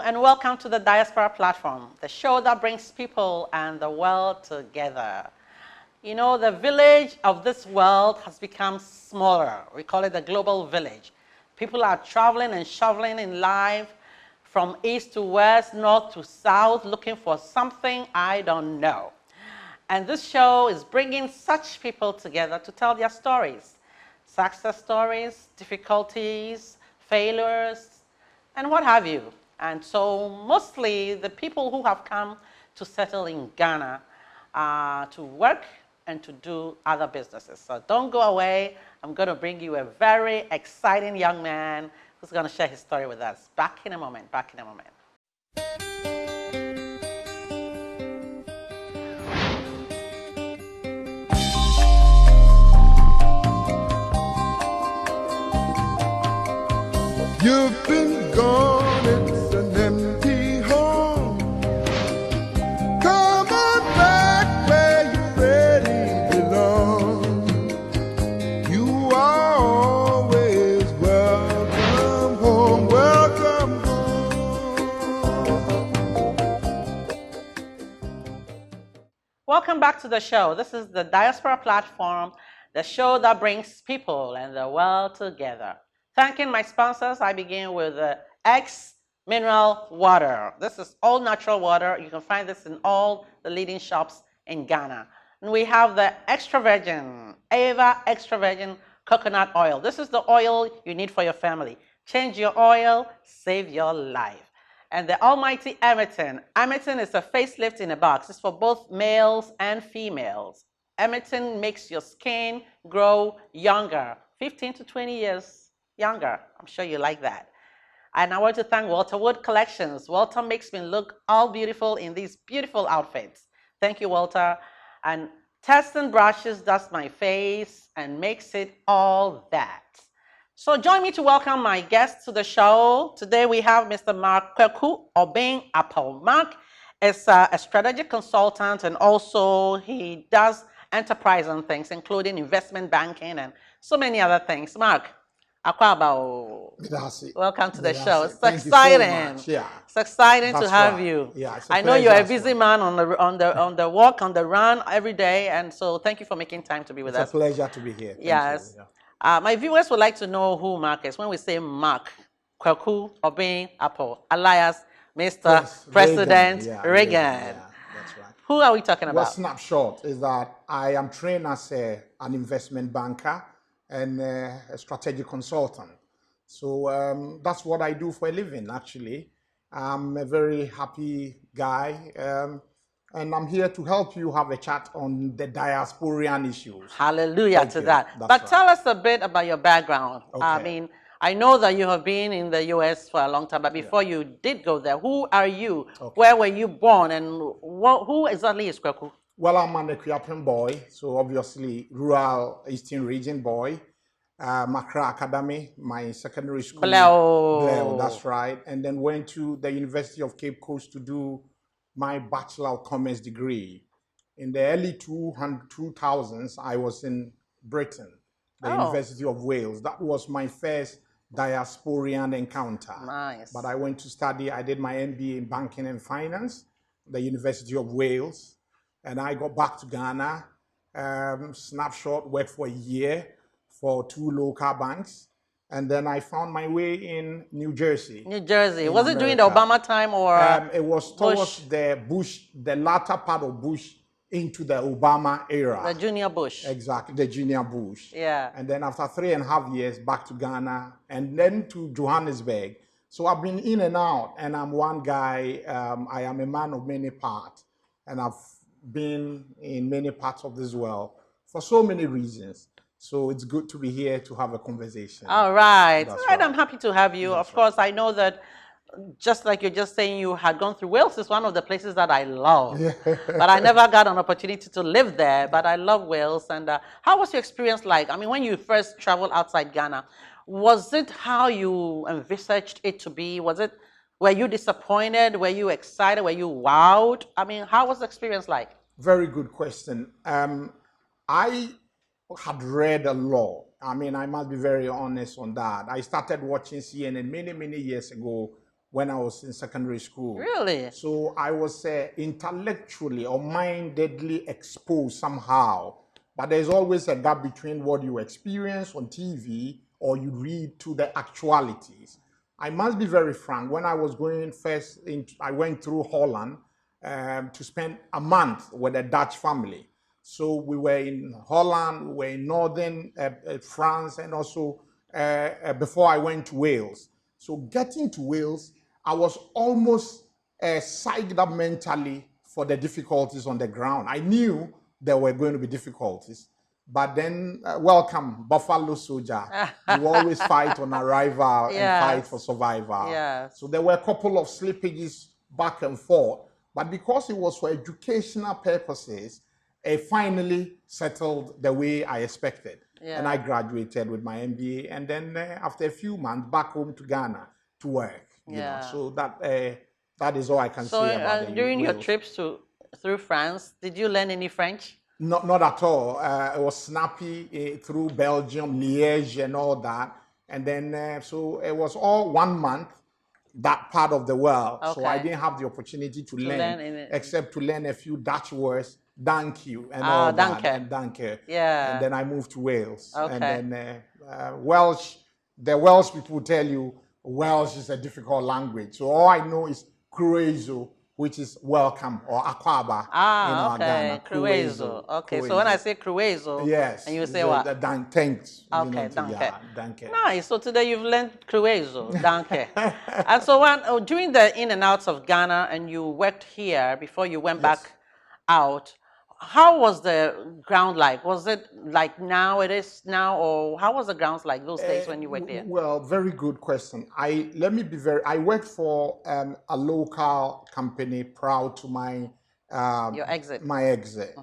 and welcome to the Diaspora platform, the show that brings people and the world together. You know, the village of this world has become smaller. We call it the global village. People are traveling and shoveling in life from east to west, north to south, looking for something I don't know. And this show is bringing such people together to tell their stories, success stories, difficulties, failures, and what have you. And so mostly the people who have come to settle in Ghana to work and to do other businesses. So don't go away. I'm going to bring you a very exciting young man who's going to share his story with us. Back in a moment, back in a moment. You've been gone, it's an empty home. Come on back where you really belong. You are always welcome home, welcome home. Welcome back to the show. This is the Diaspora platform, the show that brings people and the world together. Thanking my sponsors, I begin with X Mineral Water. This is all natural water. You can find this in all the leading shops in Ghana. And we have the extra virgin, Ava extra virgin coconut oil. This is the oil you need for your family. Change your oil, save your life. And the almighty Emerton. Emerton is a facelift in a box. It's for both males and females. Emerton makes your skin grow younger, 15 to 20 years younger. I'm sure you like that. And I want to thank Walter Wood Collections. Walter makes me look all beautiful in these beautiful outfits. Thank you, Walter. And Teston Brushes does my face and makes it all that. So join me to welcome my guests to the show. Today we have Mr. Mark Kwaku Obeng Apau. Mark is a strategic consultant, and also he does enterprise and things, including investment banking and so many other things. Mark, Apau, welcome to the show. It's exciting. So yeah. It's exciting That's to have right. you. Yeah, I know you're a busy man on the walk, on the run every day, and so thank you for making time to be with us. It's a pleasure to be here. Thank Yes. you. Yeah. My viewers would like to know who Mark is. When we say Mark, Kwaku Obeng Apau, alias Mr. President Reagan. Yeah, that's right. Who are we talking Well, about? snapshot is that I am trained as an investment banker and a strategic consultant. So that's what I do for a living, actually. I'm a very happy guy, and I'm here to help you have a chat on the diasporian issues. Hallelujah to that. But tell us a bit about your background. Okay. I mean, I know that you have been in the U.S. for a long time, but before you did go there, who are you? Okay. Where were you born, and who exactly is Kwaku? Well, I'm an Equiapian boy, so obviously rural Eastern region boy. Accra Academy, my secondary school. Bleo, that's right. And then went to the University of Cape Coast to do my Bachelor of Commerce degree. In the early 2000s, I was in Britain, the University of Wales. That was my first diasporian encounter. Nice. But I went to study, I did my MBA in Banking and Finance, the University of Wales. And I got back to Ghana, snapshot, worked for a year for 2 local banks. And then I found my way in New Jersey. New Jersey. Was it during the Obama time or it was towards the latter part of Bush into the Obama era. The junior Bush. Exactly, the junior Bush. Yeah. And then after 3.5 years, back to Ghana and then to Johannesburg. So I've been in and out, and I'm one guy. I am a man of many parts, and I've been in many parts of this world for so many reasons. So it's good to be here to have a conversation. All right. All right. I'm happy to have you. Of course, I know that just like you're just saying, you had gone through Wales. Is one of the places that I love. Yeah. But I never got an opportunity to live there. But I love Wales. And how was your experience like? I mean, when you first traveled outside Ghana, was it how you envisaged it to be? Were you disappointed? Were you excited? Were you wowed? I mean, how was the experience like? Very good question. I had read a lot. I mean, I must be very honest on that. I started watching CNN many, many years ago when I was in secondary school. Really? So I was intellectually or mindedly exposed somehow. But there's always a gap between what you experience on TV or you read to the actualities. I must be very frank. When I was going first, I went through Holland to spend a month with a Dutch family. So we were in Holland, we were in northern France, and also before I went to Wales. So getting to Wales, I was almost psyched up mentally for the difficulties on the ground. I knew there were going to be difficulties. But then, welcome, Buffalo Soldier. You always fight on arrival and fight for survival. Yes. So there were a couple of slippages back and forth. But because it was for educational purposes, it finally settled the way I expected. Yeah. And I graduated with my MBA. And then after a few months, back home to Ghana to work. You know, so that is all I can say about it. So during your trips through France, did you learn any French? Not at all. It was snappy through Belgium, Liège, and all that. And then, so it was all 1 month, that part of the world. Okay. So I didn't have the opportunity to learn except to learn a few Dutch words, thank you, and all that. And danke. Yeah. And then I moved to Wales. Okay. And then Welsh, the Welsh people tell you Welsh is a difficult language. So all I know is Croeso, which is welcome, or Akwaba in our Ghana. Croeso. Okay, so when I say Croeso, yes, and you say what? Thanks. Okay, danke. Yeah, danke. Nice. So today you've learned Croeso, danke. And so during the in and outs of Ghana, and you worked here before you went back out, how was the ground like? Was it like now it is now, or how was the grounds like those days when you were there? Well, very good question. I worked for a local company proud to my your exit. My exit.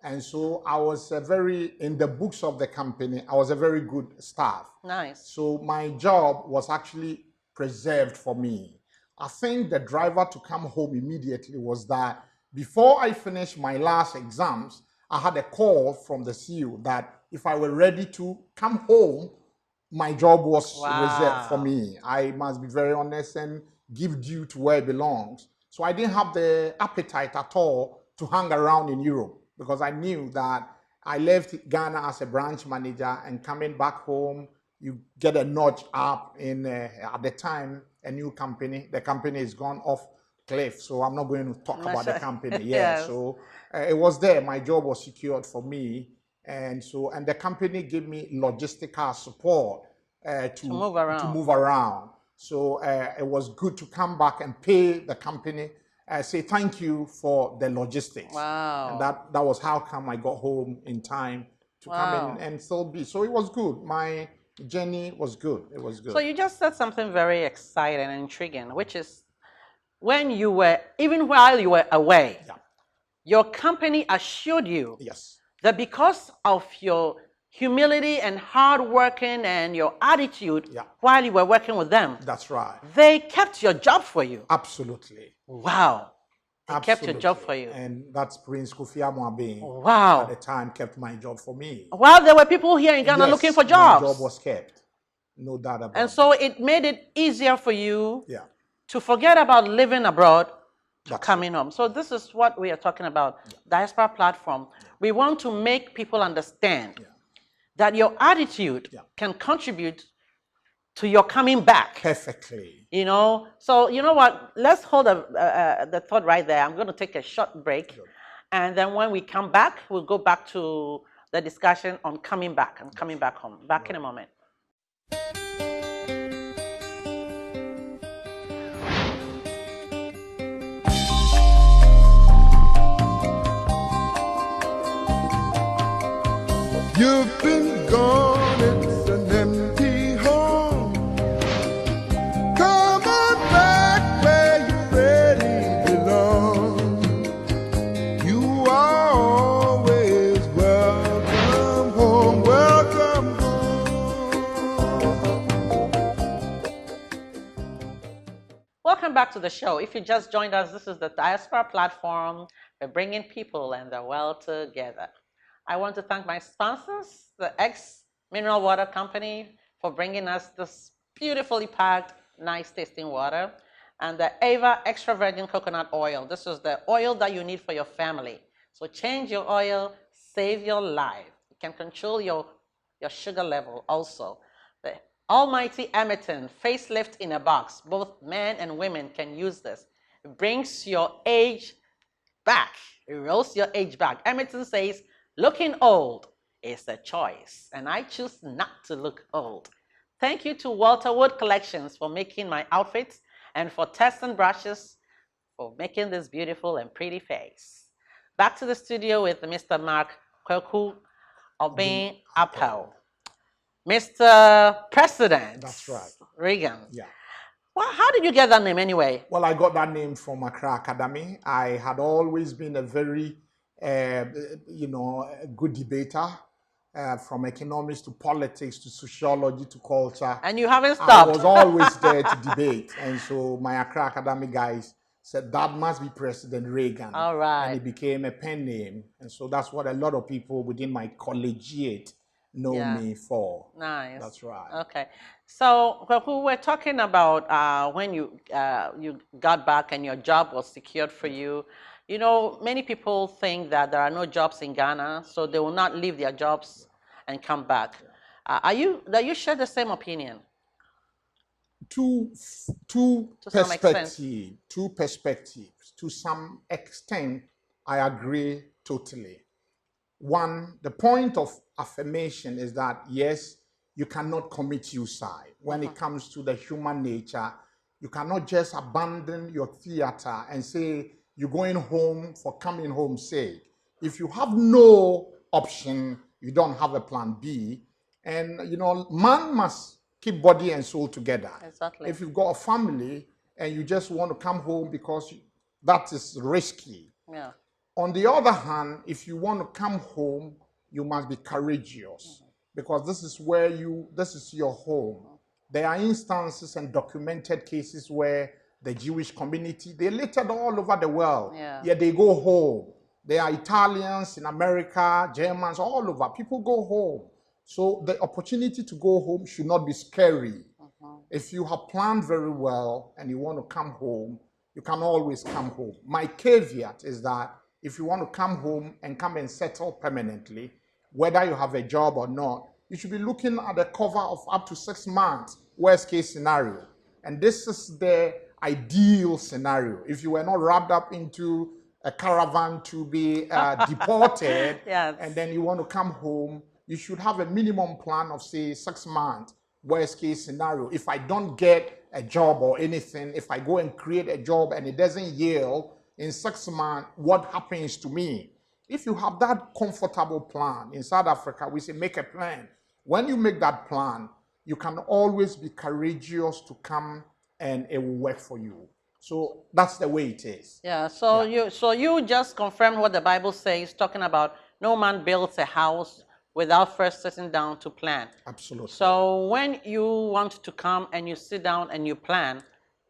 And so I was in the books of the company, I was a very good staff. Nice. So my job was actually preserved for me. I think the driver to come home immediately was that before I finished my last exams, I had a call from the CEO that if I were ready to come home, my job was reserved for me. I must be very honest and give due to where it belongs. So I didn't have the appetite at all to hang around in Europe because I knew that I left Ghana as a branch manager and coming back home, you get a notch up in, at the time, a new company. The company is gone off cliff, so I'm not going to talk about the company. Yeah, so it was there. My job was secured for me, and the company gave me logistical support to move around. So it was good to come back and pay the company, say thank you for the logistics. Wow! And that was how come I got home in time to come in and still be. So it was good. My journey was good. It was good. So you just said something very exciting and intriguing, which is, when you were, even while you were away, your company assured you that because of your humility and hard working and your attitude while you were working with them, that's right, they kept your job for you. Absolutely. Wow. They kept your job for you. And that's Prince Kofi Obeng. Wow. At the time kept my job for me. While there were people here in Ghana looking for jobs. My job was kept. No doubt about it. And so it made it easier for you to forget about living abroad, coming home. So this is what we are talking about, Diaspora platform. We want to make people understand that your attitude can contribute to your coming back. Perfectly. You know, so you know what? Let's hold the thought right there. I'm going to take a short break. Good. And then when we come back, we'll go back to the discussion on coming back and coming back home. Back in a moment. You've been gone, it's an empty home. Come on back where you really belong. You are always welcome home, welcome home. Welcome back to the show. If you just joined us, this is the Diaspora platform. We're bringing people and the world together. I want to thank my sponsors, the X Mineral Water Company, for bringing us this beautifully packed, nice tasting water. and the Ava extra virgin coconut oil. This is the oil that you need for your family. So change your oil, save your life. You can control your sugar level also. The Almighty Emerton facelift in a box. Both men and women can use this. It brings your age back. It rolls your age back. Emerton says, looking old is a choice, and I choose not to look old. Thank you to Walter Wood Collections for making my outfits, and for Tesson Brushes for making this beautiful and pretty face. Back to the studio with Mr. Mark Kwaku, Obeng, Apau. Mr. President. That's right. Reagan. Yeah. Well, how did you get that name anyway? Well, I got that name from Accra Academy. I had always been a very, a good debater, from economics to politics to sociology to culture. And you haven't I stopped. was always there to debate. And so my Accra Academy guys said that must be President Reagan. All right. And it became a pen name. And so that's what a lot of people within my collegiate know me for. Nice. That's right. Okay. So we were talking about when you got back and your job was secured for you. You know, many people think that there are no jobs in Ghana, so they will not leave their jobs and come back. Do you share the same opinion? Two perspectives. To some extent, I agree totally. One, the point of affirmation is that, yes, you cannot commit suicide. When it comes to the human nature, you cannot just abandon your theater and say you're going home for coming home's sake. If you have no option, you don't have a plan B. And, man must keep body and soul together. Exactly. If you've got a family and you just want to come home because that is risky. Yeah. On the other hand, if you want to come home, you must be courageous, because this is your home. There are instances and documented cases where the Jewish community, they littered all over the world. Yeah, they go home. There are Italians in America, Germans, all over. People go home. So the opportunity to go home should not be scary. If you have planned very well and you want to come home, you can always come home. My caveat is that if you want to come home and come and settle permanently, whether you have a job or not, you should be looking at the cover of up to 6 months, worst case scenario. And this is the ideal scenario. If you were not wrapped up into a caravan to be deported, Yes. and then you want to come home, you should have a minimum plan of, say, 6 months, worst case scenario. If I don't get a job or anything, if I go and create a job and it doesn't yield, in 6 months, what happens to me? If you have that comfortable plan, in South Africa, we say make a plan. When you make that plan, you can always be courageous to come and it will work for you. So that's the way it is. Yeah, so you just confirmed what the Bible says, talking about no man builds a house without first sitting down to plan. Absolutely. So when you want to come and you sit down and you plan,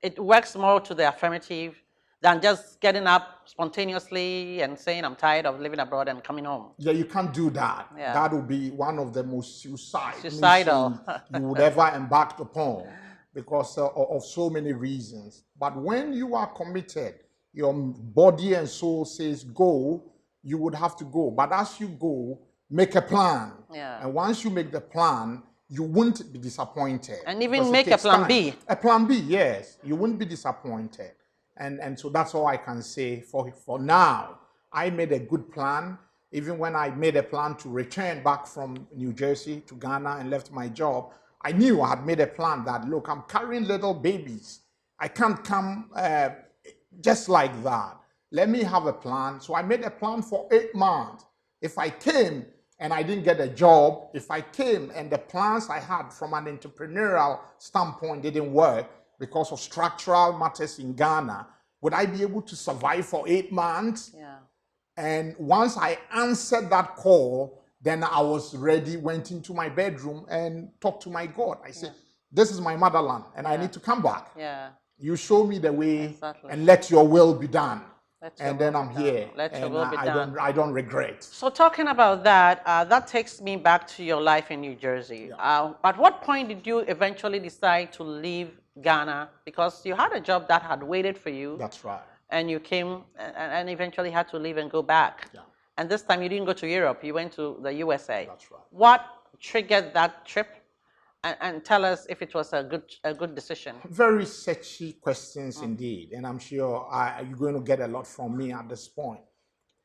it works more to the affirmative than just getting up spontaneously and saying, I'm tired of living abroad and coming home. Yeah, you can't do that. Yeah. That would be one of the most suicidal you would ever embark upon, because of so many reasons. But when you are committed, your body and soul says go, you would have to go. But as you go, make a plan. Yeah. And once you make the plan, you won't be disappointed. And even make a plan B. A plan B, yes. You won't be disappointed. And so that's all I can say for now. I made a good plan. Even when I made a plan to return back from New Jersey to Ghana and left my job, I knew I had made a plan that, look, I'm carrying little babies. I can't come just like that. Let me have a plan. So I made a plan for 8 months. If I came and I didn't get a job, if I came and the plans I had from an entrepreneurial standpoint didn't work, because of structural matters in Ghana, would I be able to survive for 8 months? Yeah. And once I answered that call, then I was ready, went into my bedroom and talked to my God. I said, this is my motherland and I need to come back. Yeah. You show me the way Exactly. and let your will be done. Let your and will then be I'm done. here, Let your and will be done. I don't regret. So talking about that, that takes me back to your life in New Jersey. Yeah. At what point did you eventually decide to leave Ghana? Because you had a job that had waited for you, That's right. and you came and eventually had to leave and go back. Yeah. And this time you didn't go to Europe, you went to the USA. That's right. What triggered that trip? And tell us if it was a good decision. Very searchy questions indeed, and I'm sure you're going to get a lot from me at this point.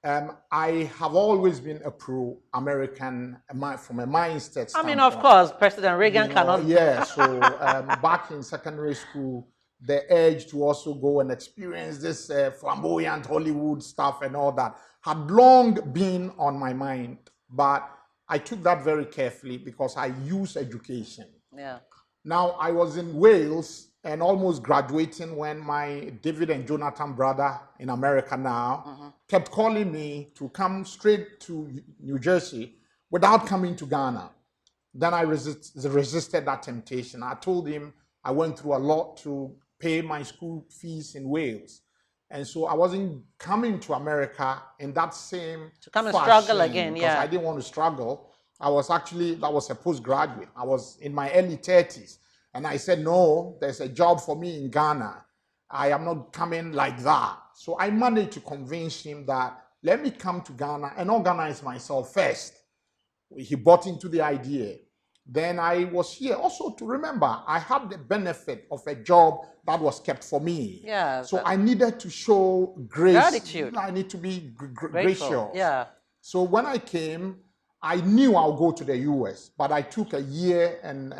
I have always been a pro-American from a mindset I mean, standpoint. of course, President Reagan cannot. Yeah, so back in secondary school, the urge to also go and experience this flamboyant Hollywood stuff and all that had long been on my mind, but I took that very carefully because I use education. Yeah. Now, I was in Wales and almost graduating when my David and Jonathan brother in America now kept calling me to come straight to New Jersey without coming to Ghana. Then I resisted that temptation. I told him I went through a lot to pay my school fees in Wales. And so I wasn't coming to America in that same To come and fashion, struggle again, because yeah. I didn't want to struggle. I was a postgraduate. I was in my early 30s. And I said, no, there's a job for me in Ghana. I am not coming like that. So I managed to convince him that let me come to Ghana and organize myself first. He bought into the idea. Then I was here also to remember I had the benefit of a job that was kept for me. Yeah. So I needed to show grace. Gratitude. I need to be Grateful. gracious. Yeah. So when I came, I knew I'll go to the US, but I took a year and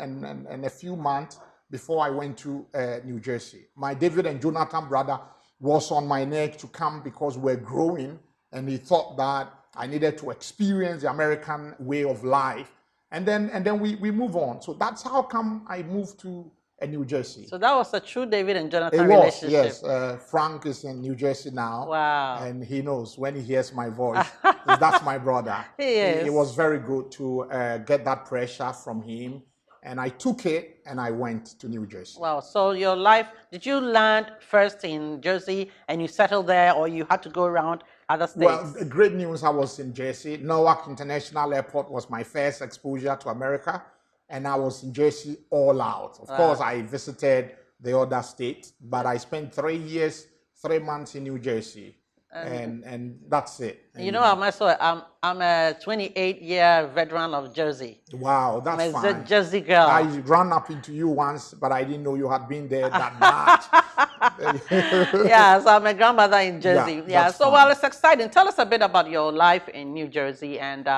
a few months before I went to New Jersey. My David and Jonathan brother was on my neck to come because we're growing, and he thought that I needed to experience the American way of life. And then we move on. So that's how come I moved to New Jersey. So that was a true David and Jonathan It was, relationship. yes. Frank is in New Jersey now. Wow. And he knows when he hears my voice. That's my brother. He is. It was very good to get that pressure from him. And I took it and I went to New Jersey. Wow. So your life, did you land first in Jersey and you settled there, or you had to go around other states? Well, the great news, I was in Jersey. Newark International Airport was my first exposure to America. And I was in Jersey all out. Of course, I visited the other states, but I spent 3 years, 3 months in New Jersey. And that's it. You know, I'm a 28-year veteran of Jersey. Wow, that's I'm a fine. Jersey girl. I ran up into you once, but I didn't know you had been there that much. Yeah, so I'm a grandmother in Jersey. Yeah, so fine. well, it's exciting. Tell us a bit about your life in New Jersey and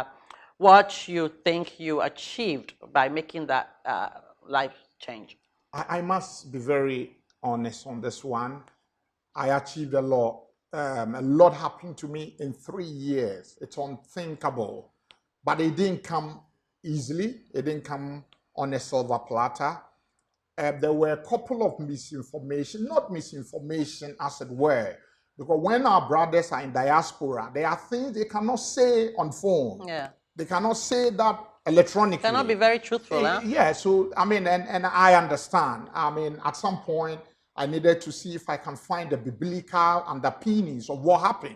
what you think you achieved by making that life change. I must be very honest on this one. I achieved a lot. A lot happened to me in 3 years. It's unthinkable. But it didn't come easily. It didn't come on a silver platter. There were a couple of misinformation, not misinformation as it were, because when our brothers are in diaspora, there are things they cannot say on phone. Yeah. They cannot say that electronically. Cannot be very truthful, huh? Yeah, so, I mean, and I understand. I mean, at some point, I needed to see if I can find the biblical underpinnings of what happened.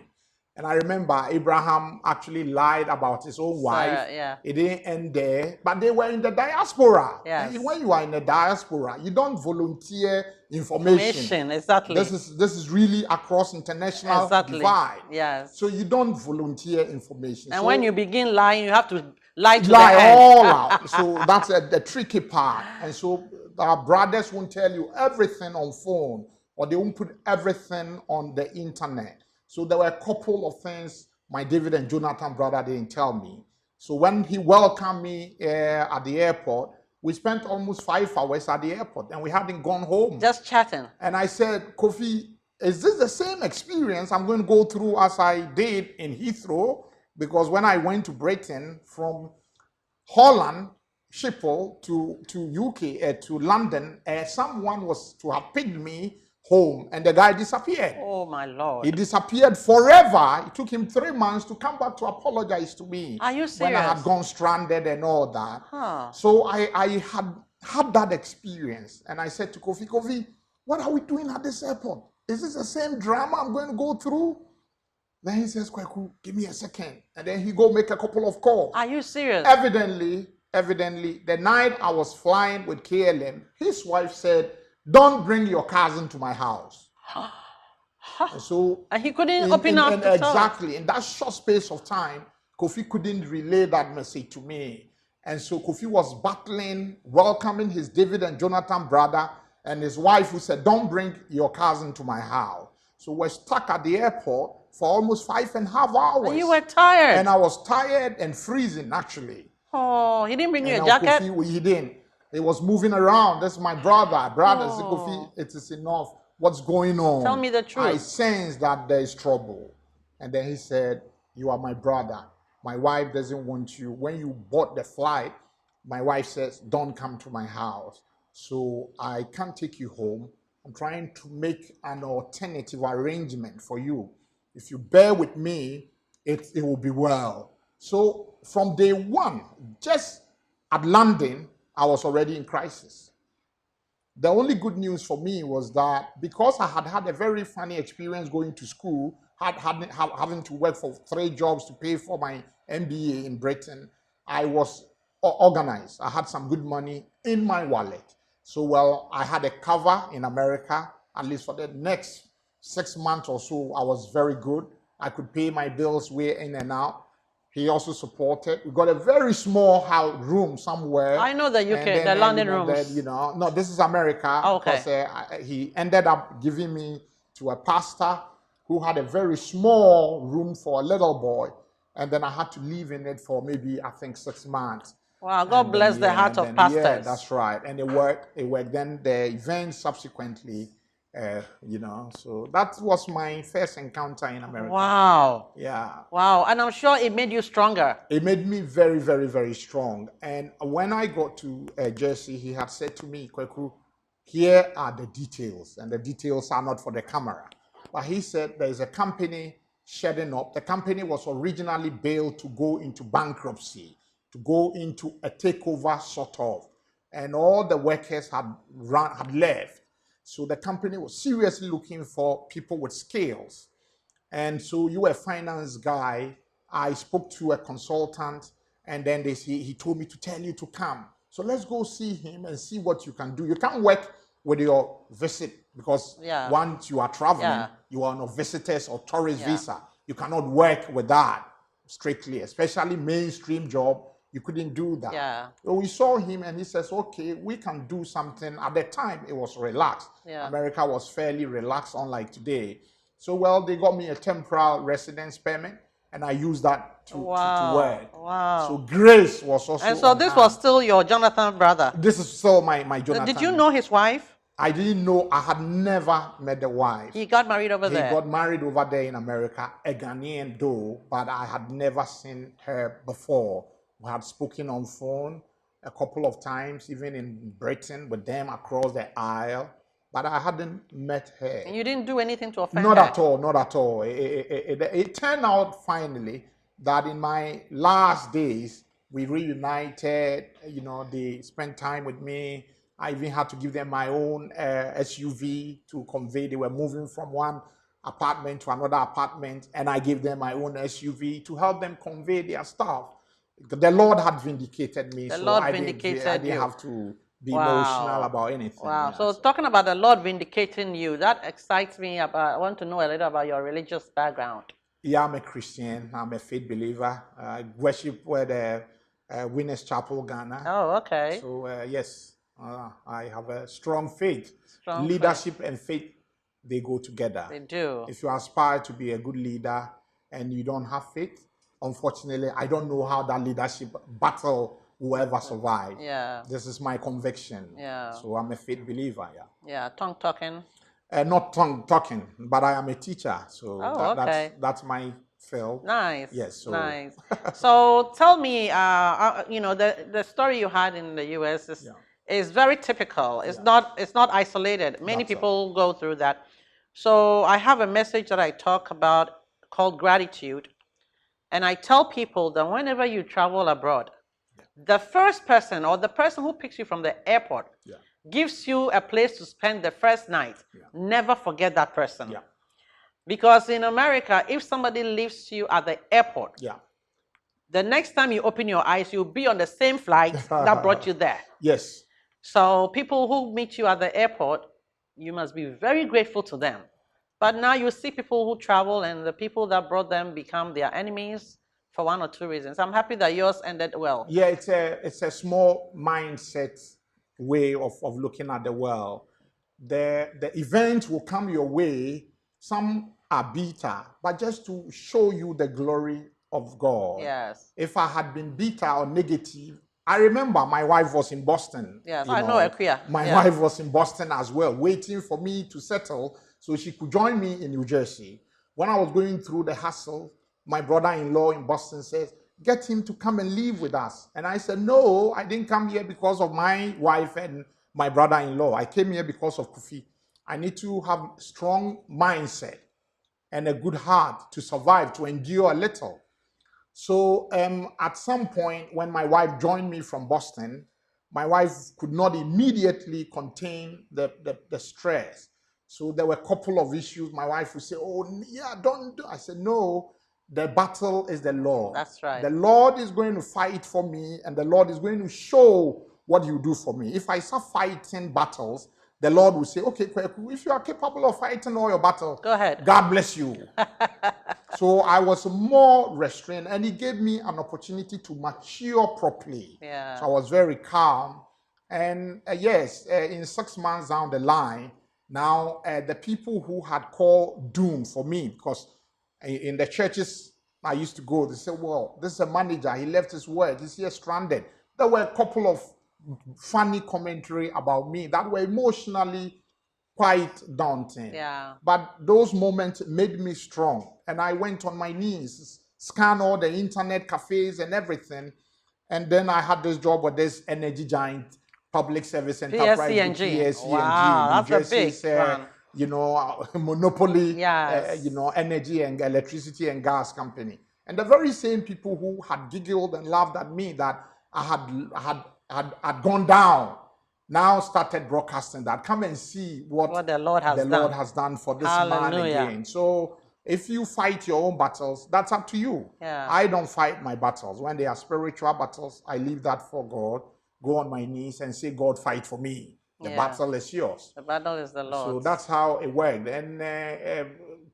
And I remember Abraham actually lied about his own wife. Yeah. It didn't end there, but they were in the diaspora. Yes. And when you are in the diaspora, you don't volunteer information. Exactly. This is really across international divide. Yes. So you don't volunteer information. And so when you begin lying, you have to lie to the lie end. all out. So that's the tricky part. And so our brothers won't tell you everything on phone, or they won't put everything on the internet. So there were a couple of things my David and Jonathan brother didn't tell me. So when he welcomed me at the airport, we spent almost 5 hours at the airport and we hadn't gone home. Just chatting. And I said, Kofi, is this the same experience I'm going to go through as I did in Heathrow? Because when I went to Britain from Holland, Schiphol to UK, to London, someone was to have picked me home and the guy disappeared. Oh my Lord. He disappeared forever. It took him 3 months to come back to apologize to me. Are you serious? When I had gone stranded and all that. Huh. So I had that experience and I said to Kofi, what are we doing at this airport? Is this the same drama I'm going to go through? Then he says, Kwaku, give me a second. And then he go make a couple of calls. Are you serious? Evidently, the night I was flying with KLM, his wife said, don't bring your cousin to my house. And so, and he couldn't open up to tell. exactly, in that short space of time, Kofi couldn't relay that message to me. And so Kofi was battling, welcoming his David and Jonathan brother and his wife, who said, don't bring your cousin to my house. So we're stuck at the airport for almost 5.5 hours. And you were tired. And I was tired and freezing, actually. Oh, he didn't bring you a And jacket? Kofi, he didn't. He was moving around. That's my brother. Brother, said, Kofi, it is enough. What's going on? Tell me the truth. I sense that there is trouble. And then he said, you are my brother. My wife doesn't want you. When you bought the flight, my wife says, don't come to my house. So I can't take you home. I'm trying to make an alternative arrangement for you. If you bear with me, it will be well. So from day one, just at landing, I was already in crisis. The only good news for me was that because I had had a very funny experience going to school, having to work for 3 jobs to pay for my MBA in Britain, I was organized. I had some good money in my wallet. So, well, I had a cover in America, at least for the next 6 months or so. I was very good. I could pay my bills way in and out. He also supported. We got a very small room somewhere. I know the UK, the London rooms. No, this is America. Oh, okay. Because he ended up giving me to a pastor who had a very small room for a little boy. And then I had to live in it for maybe, I think, 6 months. Wow, God bless the heart of pastors. Yeah, that's right. And it worked. Then the events subsequently, so that was my first encounter in America. Wow. Yeah. Wow. And I'm sure it made you stronger. It made me very, very, very strong. And when I got to Jersey, he had said to me, Kwaku, here are the details. And the details are not for the camera. But he said there's a company shedding up. The company was originally bailed to go into bankruptcy, to go into a takeover sort of. And all the workers had left. So the company was seriously looking for people with skills. And so you were a finance guy. I spoke to a consultant, and then he told me to tell you to come. So let's go see him and see what you can do. You can't work with your visit because once you are traveling, you are on a visitor's or tourist visa. You cannot work with that strictly, especially mainstream job. You couldn't do that. Yeah. So we saw him and he says, okay, we can do something. At the time, it was relaxed. Yeah. America was fairly relaxed, unlike today. So, well, they got me a temporary residence permit and I used that to work. Wow. So Grace was also. And so this was still your Jonathan brother? This is still my Jonathan. Did you know his wife? I didn't know. I had never met the wife. He got married over there? He got married over there in America, a Ghanaian though, but I had never seen her before. We had spoken on phone a couple of times, even in Britain with them across the aisle, but I hadn't met her. And you didn't do anything to offend her? Not at all, not at all. It turned out finally that in my last days, we reunited, they spent time with me. I even had to give them my own SUV to convey. They were moving from one apartment to another apartment, and I gave them my own SUV to help them convey their stuff. The Lord had vindicated me, I didn't have to be emotional about anything. Wow. Yeah, so talking about the Lord vindicating you, that excites me. I want to know a little about your religious background. Yeah, I'm a Christian. I'm a faith believer. I worship with Winners Chapel, Ghana. Oh, okay. So, yes, I have a strong faith. Leadership and faith, they go together. They do. If you aspire to be a good leader and you don't have faith, unfortunately, I don't know how that leadership battle will ever survive. Yeah. This is my conviction. Yeah. So I'm a faith believer, Yeah, tongue talking. Not tongue talking, but I am a teacher. So that's my field. Nice. Yes. So. Nice. So tell me, the story you had in the US is very typical. It's not isolated. Many people go through that. So I have a message that I talk about called gratitude. And I tell people that whenever you travel abroad, the first person or the person who picks you from the airport gives you a place to spend the first night. Never forget that person. Because in America, if somebody leaves you at the airport, Yeah. the next time you open your eyes, you'll be on the same flight that brought you there. Yes. So people who meet you at the airport, you must be very grateful to them. But now you see people who travel and the people that brought them become their enemies for one or two reasons. I'm happy that yours ended well. Yeah, it's a small mindset way of looking at the world. The event will come your way. Some are bitter, but just to show you the glory of God. Yes. If I had been bitter or negative, I remember my wife was in Boston. Yes, I know Akuya. My Yeah. wife was in Boston as well, waiting for me to settle so she could join me in New Jersey. When I was going through the hassle, my brother-in-law in Boston says, get him to come and live with us. And I said, no, I didn't come here because of my wife and my brother-in-law. I came here because of Kofi. I need to have strong mindset and a good heart to survive, to endure a little. So at some point when my wife joined me from Boston, my wife could not immediately contain the stress. So there were a couple of issues. My wife would say, oh, yeah, don't do. I said, no, the battle is the Lord. That's right. The Lord is going to fight for me, and the Lord is going to show what you do for me. If I start fighting battles, the Lord will say, okay, Kwaku, if you are capable of fighting all your battles, go ahead. God bless you. So I was more restrained, and He gave me an opportunity to mature properly. Yeah. So I was very calm. And yes, in 6 months down the line, now the people who had called doom for me, because in the churches I used to go, they said, well, this is a manager, he left his work, he's here stranded. There were a couple of funny commentary about me that were emotionally quite daunting. Yeah. But those moments made me strong. And I went on my knees, scanned all the internet cafes and everything. And then I had this job with this energy giant, public service enterprise, PSC&G. Wow, that's a big one. You know, monopoly, yes. you know, energy and electricity and gas company. And the very same people who had giggled and laughed at me that I had gone down now started broadcasting that. Come and see what the Lord has done for this Hallelujah. man again. So if you fight your own battles, that's up to you. Yeah. I don't fight my battles. When they are spiritual battles, I leave that for God. Go on my knees and say, God, fight for me. The battle is yours. The battle is the Lord's. So that's how it worked. And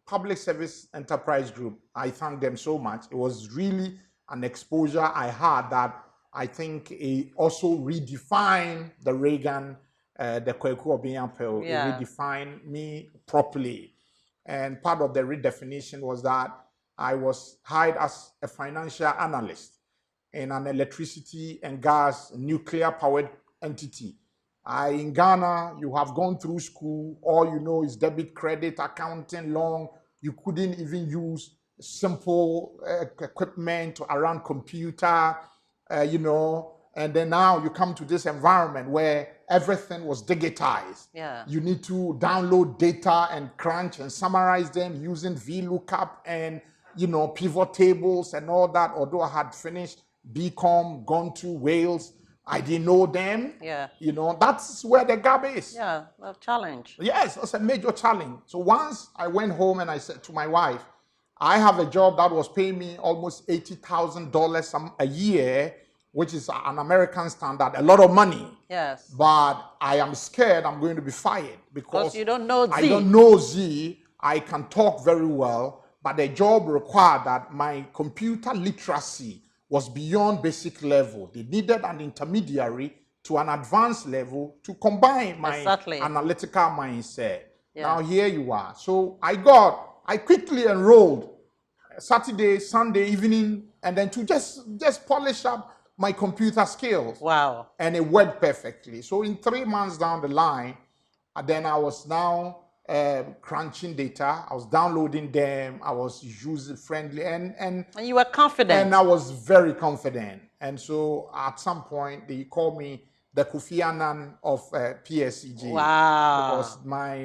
Public Service Enterprise Group, I thank them so much. It was really an exposure I had that I think it also redefined the Reagan, the Kwaku Obeng Apau. It redefined me properly. And part of the redefinition was that I was hired as a financial analyst in an electricity and gas nuclear powered entity. In Ghana, you have gone through school, all you know is debit, credit, accounting, loan. You couldn't even use simple equipment around computer, you know, and then now you come to this environment where everything was digitized. Yeah. You need to download data and crunch and summarize them using VLOOKUP and, you know, pivot tables and all that. Although I had finished BCom, gone to Wales, I didn't know them. Yeah. You know, that's where the gap is. Yeah, a challenge. Yes, it's a major challenge. So once I went home and I said to my wife, I have a job that was paying me almost $80,000 a year, which is an American standard, a lot of money. Yes. But I am scared I'm going to be fired because you don't know Z. I don't know Z. I can talk very well, but the job required that my computer literacy was beyond basic level. They needed an intermediary to an advanced level to combine my analytical mindset. Yeah. Now here you are. So I quickly enrolled Saturday, Sunday evening, and then to just polish up my computer skills. Wow. And it worked perfectly. So in 3 months down the line, then I was now crunching data. I was downloading them. I was user friendly and you were confident. And I was very confident. And so at some point they called me the Kofi Annan of PSCG. Wow. Because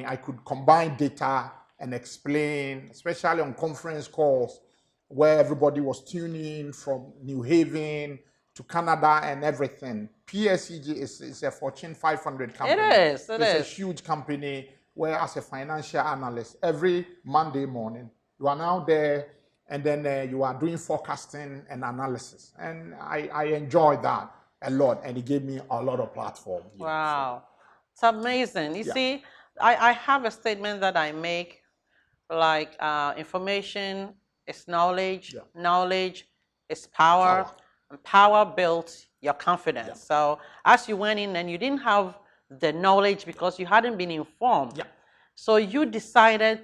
I could combine data and explain, especially on conference calls where everybody was tuning in from New Haven to Canada and everything. PSCG is a Fortune 500 company. It is. It's a huge company. where as a financial analyst, every Monday morning, you are now there and then you are doing forecasting and analysis. And I enjoyed that a lot, and it gave me a lot of platform. Wow. It's amazing. You Yeah. see, I have a statement that I make like information is knowledge, Yeah. knowledge is power, Power. and power builds your confidence. Yeah. So as you went in and you didn't have the knowledge because you hadn't been informed, Yeah. so you decided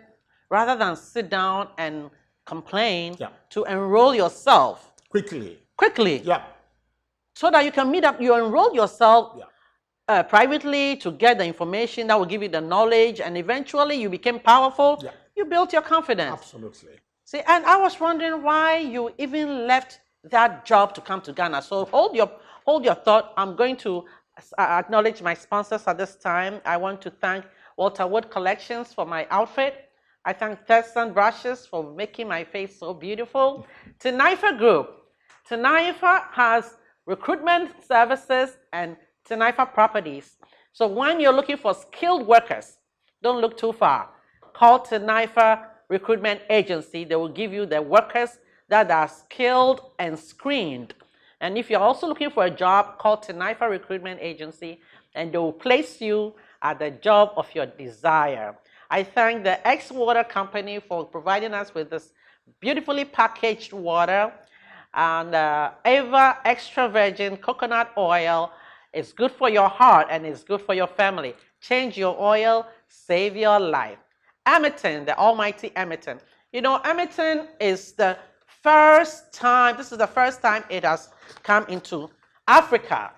rather than sit down and complain Yeah. to enroll yourself Quickly. quickly Yeah. so that you can meet up. You enroll yourself Yeah. privately to get the information that will give you the knowledge, and eventually you became powerful. Yeah. You built your confidence. Absolutely. See, and I was wondering why you even left that job to come to Ghana. So hold your thought. I'm going to acknowledge my sponsors at this time. I want to thank Walter Wood Collections for my outfit. I thank Thurston Brushes for making my face so beautiful. Tenaifa Group. Tenaifa has recruitment services and Tenaifa properties. So when you're looking for skilled workers, don't look too far. Call Tenaifa Recruitment Agency. They will give you the workers that are skilled and screened. And if you're also looking for a job, call Tenaifa Recruitment Agency, and they will place you at the job of your desire. I thank the X Water Company for providing us with this beautifully packaged water. And Ava Extra Virgin Coconut Oil is good for your heart and it's good for your family. Change your oil, save your life. Emerton, the almighty Emerton. You know, Emerton is the first time, this is the first time it has come into Africa.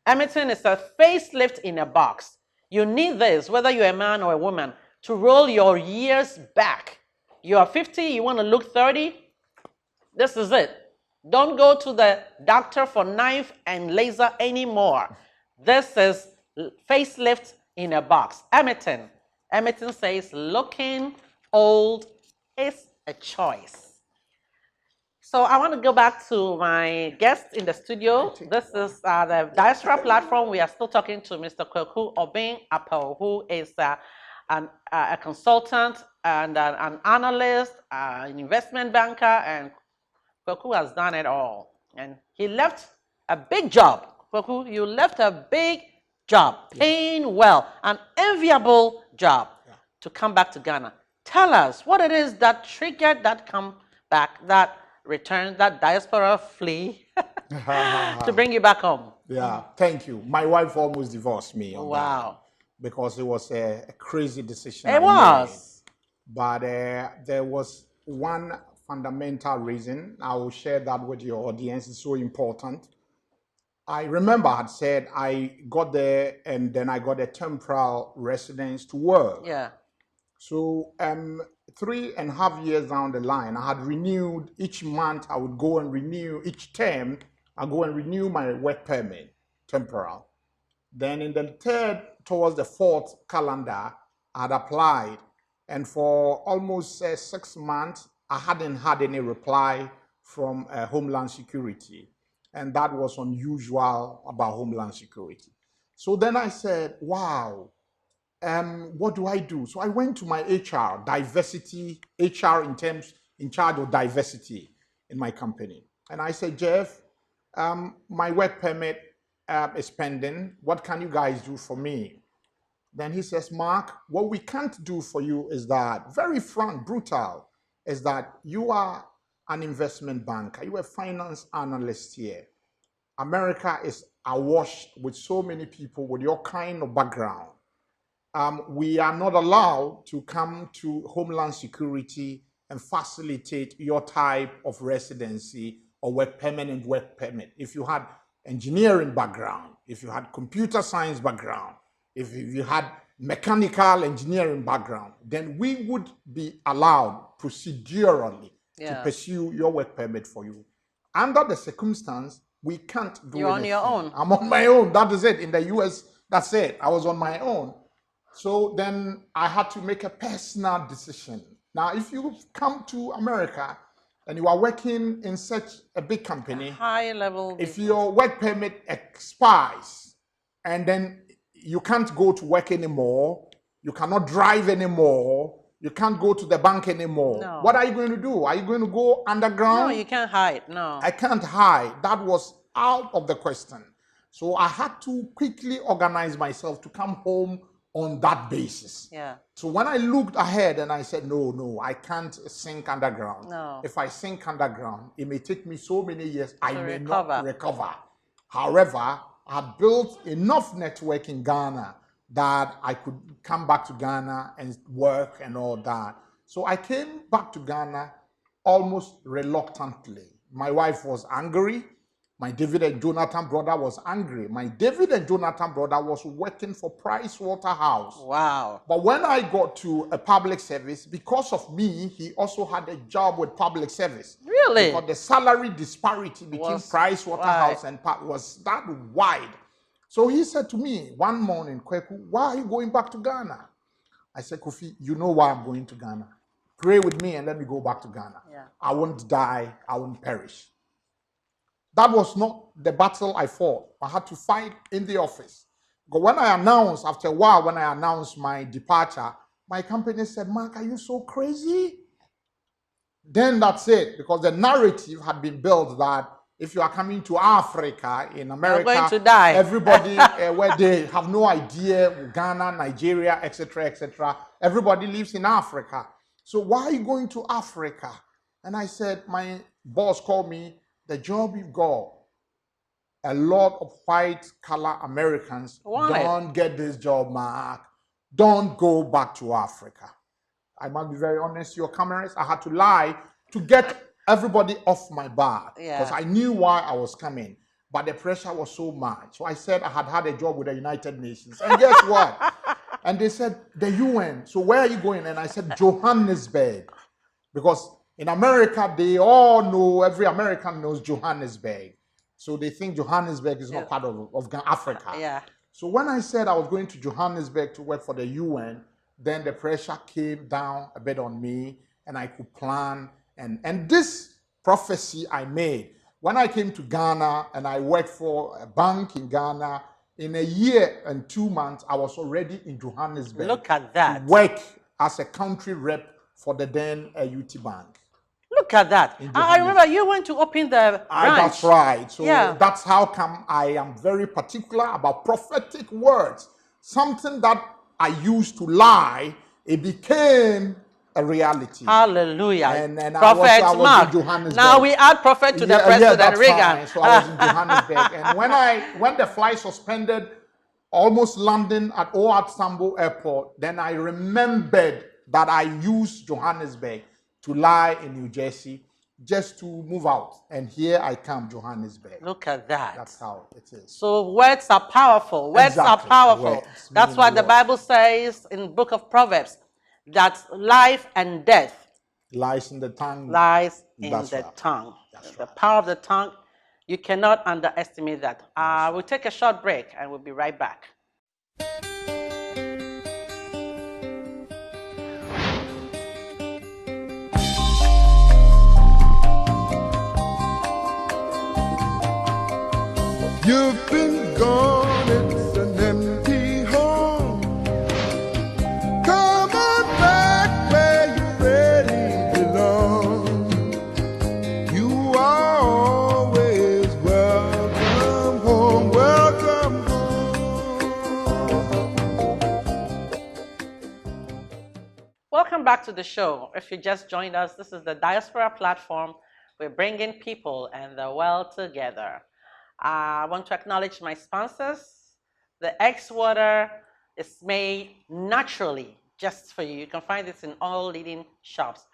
Emerton is a facelift in a box. You need this, whether you're a man or a woman, to roll your years back. You are 50, you want to look 30, this is it. Don't go to the doctor for knife and laser anymore. This is facelift in a box. Emerton. Emerton says looking old is a choice. So I want to go back to my guest in the studio. This is the Diaspora platform. We are still talking to Mr. Kwaku Obeng Apau, who is a consultant and an analyst, an investment banker, and Kwaku has done it all. And he left a big job. Kwaku, you left a big job, paying well, an enviable job to come back to Ghana. Tell us what it is that triggered that comeback, that return, that diaspora flee to bring you back home. Yeah, thank you. My wife almost divorced me on Wow. that because it was a crazy decision. It was. But there was one fundamental reason. I will share that with your audience. It's so important. I remember I had said I got there and then I got a temporal residence to work. Yeah. So 3.5 years down the line, I had renewed each month. I would go and renew each term. I go and renew my work permit, temporal. Then in the third, towards the fourth calendar, I had applied, and for almost 6 months, I hadn't had any reply from Homeland Security, and that was unusual about Homeland Security. So then I said, wow. What do I do? So I went to my HR, diversity, HR in charge of diversity in my company. And I said, Jeff, my work permit is pending. What can you guys do for me? Then he says, Mark, what we can't do for you is that, very frank, brutal, is that you are an investment banker. You are a finance analyst here. America is awash with so many people with your kind of background. We are not allowed to come to Homeland Security and facilitate your type of residency or permanent work permit. If you had engineering background, if you had computer science background, if you had mechanical engineering background, then we would be allowed procedurally to pursue your work permit for you. Under the circumstance, we can't do You're anything. on your own. I'm on my own. That is it. In the US, that's it. I was on my own. So then I had to make a personal decision. Now, if you come to America and you are working in such a big company, high level if business. your work permit expires and then you can't go to work anymore, You cannot drive anymore. You can't go to the bank anymore. No. What are you going to do? Are you going to go underground? No, you can't hide. No. I can't hide. That was out of the question. So I had to quickly organize myself to come home on that basis. Yeah. So when I looked ahead and I said, no, I can't sink underground. No. If I sink underground, it may take me so many years, I may recover. not recover. However, I had built enough network in Ghana that I could come back to Ghana and work and all that. So I came back to Ghana almost reluctantly. My wife was angry. My David and Jonathan brother was angry. My David and Jonathan brother was working for Price Waterhouse. Wow. But when I got to a public service, because of me, he also had a job with public service. Really? Because the salary disparity between Price Waterhouse and was that wide. So he said to me one morning, Kwaku, why are you going back to Ghana? I said, Kofi, you know why I'm going to Ghana. Pray with me and let me go back to Ghana. Yeah. I won't die. I won't perish. That was not the battle I fought. I had to fight in the office. But when I announced, after a while, when I announced my departure, my company said, Mark, are you so crazy? Then that's it, because the narrative had been built that if you are coming to Africa, in America, you're going to die. Everybody, where they have no idea, Ghana, Nigeria, etc., everybody lives in Africa. So why are you going to Africa? And I said, my boss called me, the job you've got, a lot of white collar Americans don't get this job, Mark. Don't go back to Africa. I must be very honest, your cameras, I had to lie to get everybody off my back because I knew why I was coming. But the pressure was so much. So I said I had a job with the United Nations. And guess what? And they said, the UN. So where are you going? And I said, Johannesburg. Because in America, they all know, every American knows Johannesburg. So they think Johannesburg is not part of Africa. Yeah. So when I said I was going to Johannesburg to work for the UN, then the pressure came down a bit on me and I could plan. And this prophecy I made, when I came to Ghana and I worked for a bank in Ghana, in a year and 2 months, I was already in Johannesburg. Look at that. To work as a country rep for the then UT Bank. Look at that. I remember you went to open the branch. That's right. So that's how come I am very particular about prophetic words. Something that I used to lie, it became a reality. Hallelujah. And Prophet I was Mark. in Johannesburg. Now we add prophet to the President Reagan. Fine. So I was in Johannesburg. And when the flight suspended, almost landing at OR Tambo Airport, then I remembered that I used Johannesburg to lie in New Jersey just to move out. And here I come, Johannesburg. Look at that. That's how it is. So words are powerful. Words are powerful. Words That's why the Bible says in the book of Proverbs that life and death lies in the tongue. Lies in the tongue. The power of the tongue, you cannot underestimate that. We'll take a short break and we'll be right back. You've been gone, it's an empty home. Come on back where you really belong. You are always welcome home, welcome home. Welcome back to the show. If you just joined us, this is the Diaspora platform. We're bringing people and the world together. I want to acknowledge my sponsors. The X Water is made naturally just for you. You can find this in all leading shops.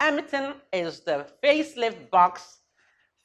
Emerton is the facelift box,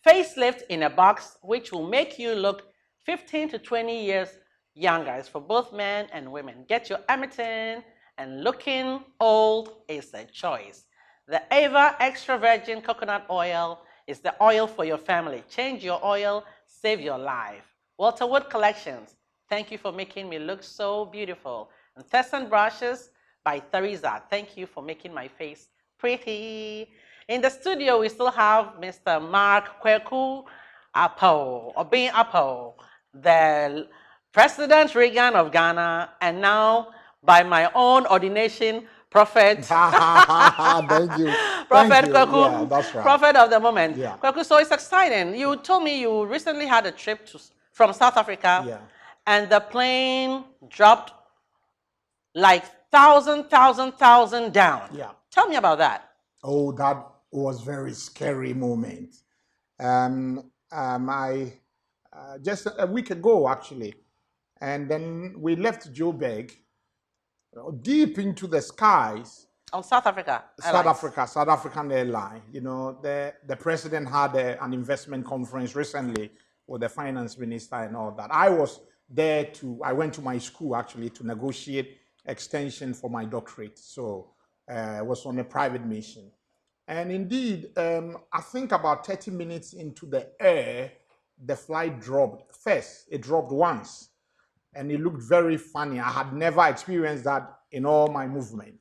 facelift in a box, which will make you look 15 to 20 years younger. It's for both men and women. Get your Emerton, and looking old is a choice. The Ava Extra Virgin Coconut Oil is the oil for your family. Change your oil, save your life. Walter Wood Collections, thank you for making me look so beautiful. And Tesson Brushes by Theresa, thank you for making my face pretty. In the studio, we still have Mr. Mark Kwaku Apau, Obeng Apau, the President Reagan of Ghana, and now by my own ordination prophet. Thank you. Prophet Thank you. Kwaku, Yeah, that's right. prophet of the moment. Yeah. Kwaku, so it's exciting. You told me you recently had a trip from South Africa, Yeah. and the plane dropped like thousand down. Yeah. Tell me about that. Oh, that was very scary moment. I just a week ago actually, and then we left Joburg deep into the skies. On South Africa South African airline. You know, the president had an investment conference recently with the finance minister and all that. I was there I went to my school actually to negotiate extension for my doctorate. So I was on a private mission. And indeed, I think about 30 minutes into the air, the flight dropped. First, it dropped once, and it looked very funny. I had never experienced that in all my movement.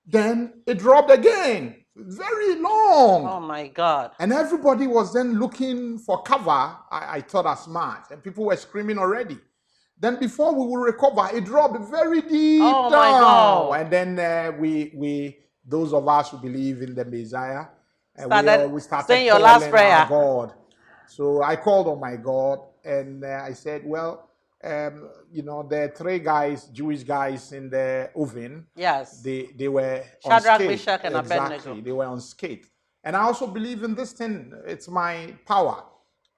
Then it dropped again, very long. Oh my God. And everybody was then looking for cover. I thought as much, and people were screaming already. Then before we would recover, it dropped very deep Oh down. my God. And then we those of us who believe in the Messiah, we started saying your last calling prayer. our God. So I called on my God, and I said, well, you know, the three guys, Jewish guys in the oven. Yes. They were Shadrach, on skate. Meshach, and Abednego. Exactly. They were on skate. And I also believe in this thing. It's my power.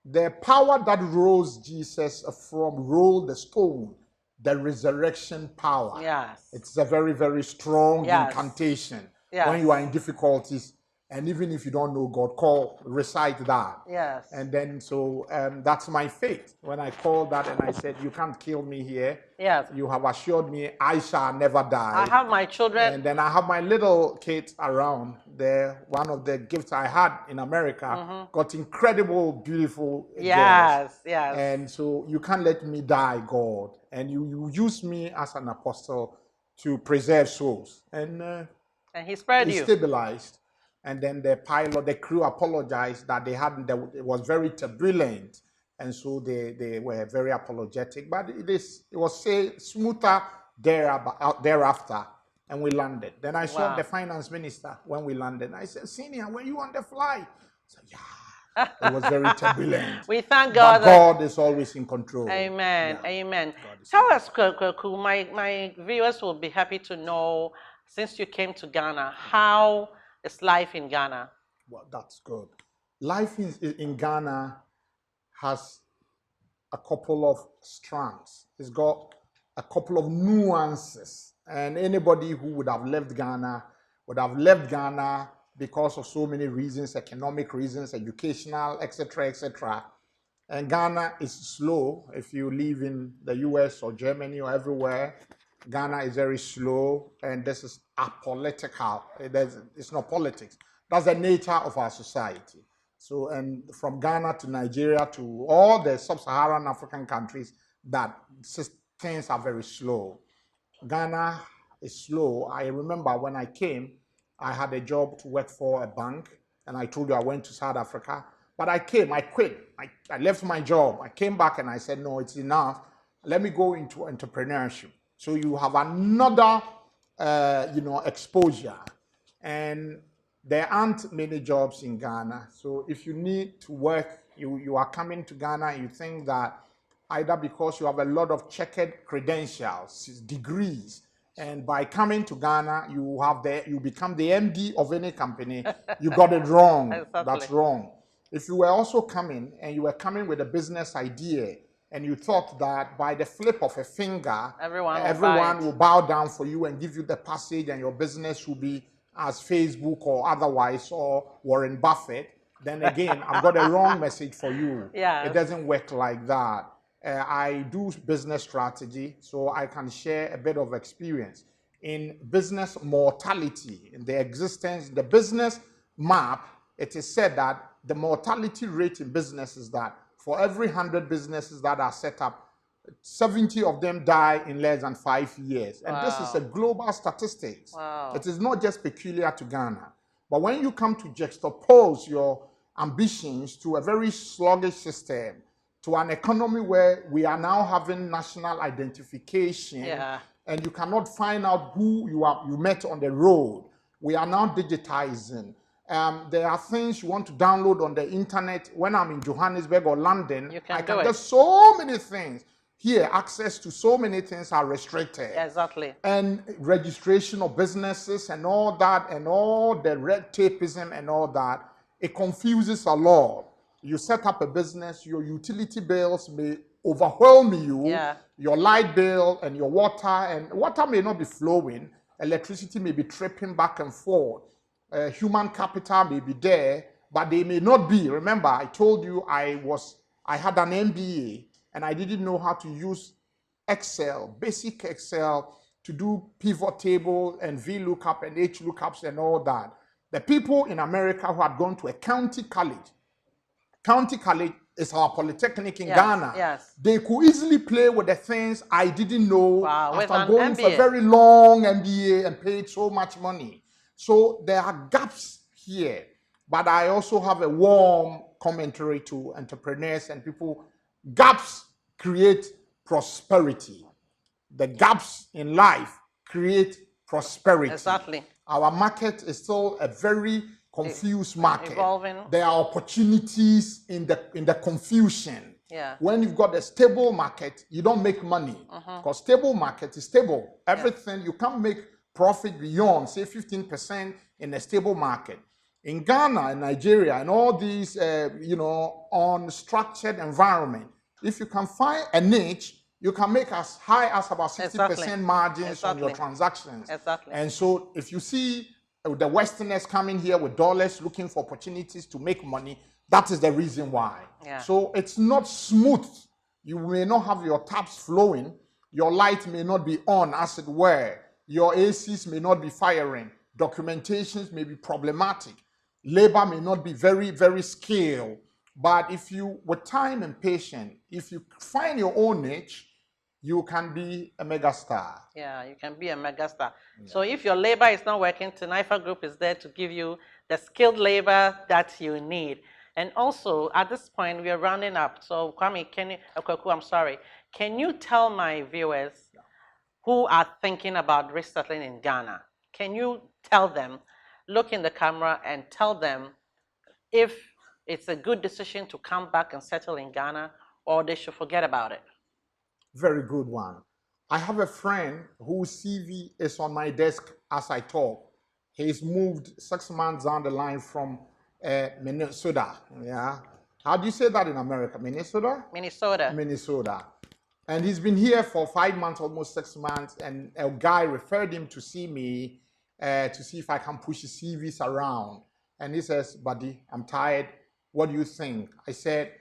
The power that rose Jesus rolled the stone, the resurrection power. Yes. It's a very, very strong Yes. incantation. Yes. When you are in difficulties, and even if you don't know God, recite that. Yes. And then, so that's my faith. When I called that and I said, you can't kill me here. Yes. You have assured me I shall never die. I have my children. And then I have my little kids around there. One of the gifts I had in America got incredible, beautiful girls. Yes. Yes. And so you can't let me die, God. And you use me as an apostle to preserve souls. And he spared he you. stabilized. And then the crew apologized that it was very turbulent. And so they were very apologetic. But it was smoother thereafter. And we landed. Then I saw the finance minister when we landed. I said, Senior, were you on the flight? I said, yeah. It was very turbulent. We thank God. But God is always in control. Amen. Yeah. Amen. Tell us, Kwaku, my viewers will be happy to know, since you came to Ghana, how is life in Ghana? Well, that's good. Life in Ghana has a couple of strands. It's got a couple of nuances. And anybody who would have left Ghana because of so many reasons, economic reasons, educational, etc., etc. And Ghana is slow. If you live in the US or Germany or everywhere, Ghana is very slow, and this is apolitical. It's not politics. That's the nature of our society. So, and from Ghana to Nigeria to all the sub-Saharan African countries, things are very slow. Ghana is slow. I remember when I came, I had a job to work for a bank, and I told you I went to South Africa. But I quit. I left my job. I came back and I said, no, it's enough. Let me go into entrepreneurship. So you have another, exposure. And there aren't many jobs in Ghana. So if you need to work, you are coming to Ghana, you think that either because you have a lot of checkered credentials, degrees, and by coming to Ghana, you become the MD of any company. You got it wrong. Exactly. That's wrong. If you were also coming, and you were coming with a business idea, and you thought that by the flip of a finger, everyone will bow down for you and give you the passage, and your business will be as Facebook or otherwise, or Warren Buffett, then again, I've got a wrong message for you. Yes. It doesn't work like that. I do business strategy, so I can share a bit of experience in business mortality, in the existence, the business map. It is said that the mortality rate in business is that for every 100 businesses that are set up, 70 of them die in less than 5 years. And this is a global statistics. Wow. It is not just peculiar to Ghana. But when you come to juxtapose your ambitions to a very sluggish system, to an economy where we are now having national identification, and you cannot find out who you met on the road. We are now digitizing. There are things you want to download on the internet. When I'm in Johannesburg or London, I can get so many things. Here, access to so many things are restricted. Exactly. And registration of businesses and all that, and all the red tapeism and all that, it confuses a lot. You set up a business, your utility bills may overwhelm you. Yeah. Your light bill and your water may not be flowing. Electricity may be tripping back and forth. Human capital may be there, but they may not be. Remember, I told you I had an MBA and I didn't know how to use Excel, basic Excel, to do pivot table and VLOOKUP and HLOOKUPs and all that. The people in America who had gone to a county college is our polytechnic in Ghana. Yes. They could easily play with the things I didn't know after going for a MBA. very long MBA and paid so much money. So there are gaps here, but I also have a warm commentary to entrepreneurs and people. Gaps create prosperity. The gaps in life create prosperity. Exactly. Our market is still a very confused market. Evolving. There are opportunities in the confusion. Yeah. When you've got a stable market, you don't make money. Because stable market is stable. Everything, you can't make profit beyond, say, 15% in a stable market. In Ghana and Nigeria and all these, unstructured environment, if you can find a niche, you can make as high as about 60% margins on your transactions. Exactly. And so if you see the Westerners coming here with dollars looking for opportunities to make money, that is the reason why. Yeah. So it's not smooth. You may not have your taps flowing. Your light may not be on, as it were. Your ACs may not be firing. Documentations may be problematic. Labor may not be very, very skilled. But if you, with time and patience, if you find your own niche, you can be a megastar. Yeah, you can be a megastar. Yeah. So if your labor is not working, Tanifa Group is there to give you the skilled labor that you need. And also, at this point, we are rounding up. So, Kwaku, can you tell my viewers who are thinking about resettling in Ghana, can you tell them, look in the camera and tell them if it's a good decision to come back and settle in Ghana or they should forget about it? Very good one. I have a friend whose CV is on my desk as I talk. He's moved 6 months down the line from Minnesota. Yeah. How do you say that in America? Minnesota? Minnesota. Minnesota. And he's been here for 5 months, almost 6 months. And a guy referred him to see me to see if I can push his CVs around. And he says, buddy, I'm tired. What do you think? I said,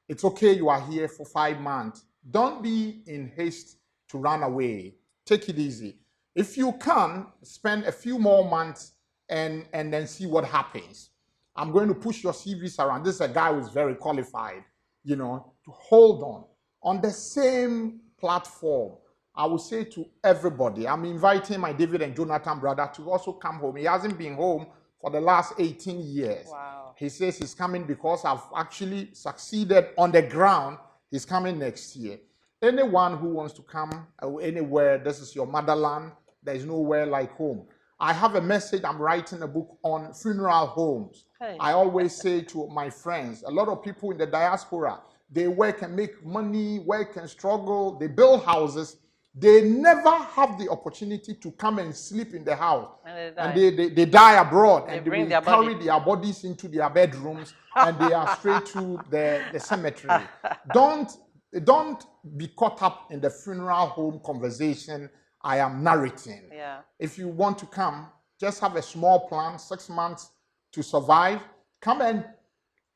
it's okay you are here for 5 months. Don't be in haste to run away. Take it easy. If you can, spend a few more months and then see what happens. I'm going to push your CVs around. This is a guy who's very qualified, to hold on. On the same platform, I will say to everybody, I'm inviting my David and Jonathan brother to also come home. He hasn't been home for the last 18 years. Wow. He says he's coming because I've actually succeeded on the ground. He's coming next year. Anyone who wants to come anywhere, this is your motherland. There is nowhere like home. I have a message. I'm writing a book on funeral homes. Hey. I always say to my friends, a lot of people in the diaspora, they work and make money, work and struggle. They build houses. They never have the opportunity to come and sleep in the house. And they die abroad. And they will carry their bodies into their bedrooms and they are straight to the cemetery. Don't be caught up in the funeral home conversation I am narrating. Yeah. If you want to come, just have a small plan, 6 months to survive. Come and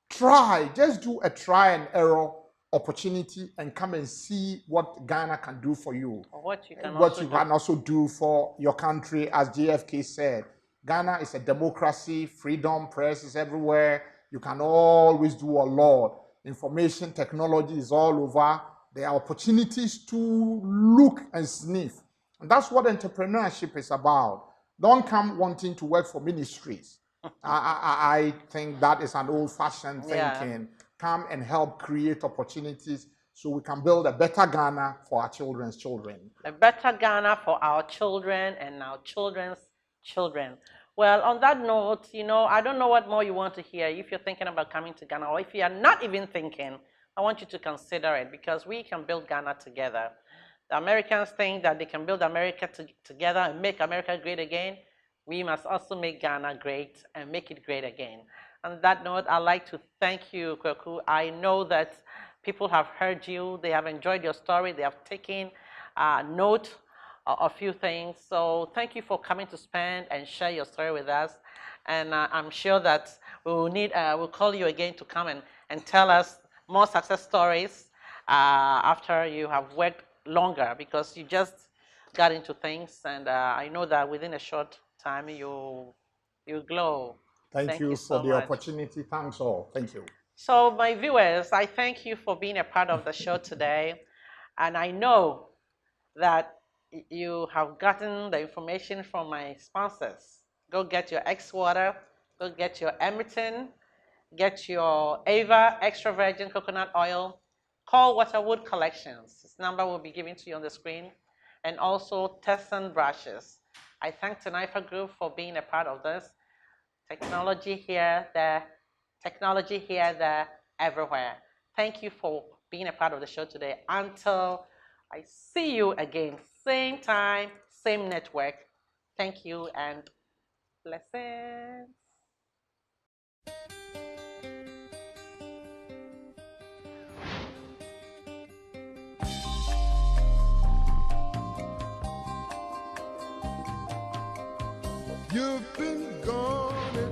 try. Just do a try and error opportunity and come and see what Ghana can do for you. Or what you can also do for your country, as JFK said. Ghana is a democracy, freedom, press is everywhere. You can always do a lot. Information technology is all over. There are opportunities to look and sniff. And that's what entrepreneurship is about. Don't come wanting to work for ministries. I think that is an old-fashioned thinking. Yeah. Come and help create opportunities so we can build a better Ghana for our children's children. A better Ghana for our children and our children's children. Well, on that note, I don't know what more you want to hear. If you're thinking about coming to Ghana, or if you are not even thinking, I want you to consider it, because we can build Ghana together. The Americans think that they can build America together and make America great again. We must also make Ghana great and make it great again. On that note, I'd like to thank you, Kwaku. I know that people have heard you. They have enjoyed your story. They have taken note of a few things. So thank you for coming to spend and share your story with us. And I'm sure that we'll call you again to come and tell us more success stories after you have worked longer, because you just got into things, and I know that within a short time you glow. Thank you so for the much. opportunity. Thanks all. Thank you. So my viewers, I thank you for being a part of the show today, and I know that you have gotten the information from my sponsors. Go get your X water, go get your Emerton, get your Ava extra virgin coconut oil. Call Waterwood Collections. This number will be given to you on the screen. And also Tesson brushes. I thank Tanifa Group for being a part of this. Technology here, there, everywhere. Thank you for being a part of the show today. Until I see you again, same time, same network. Thank you and blessings. You've been gone.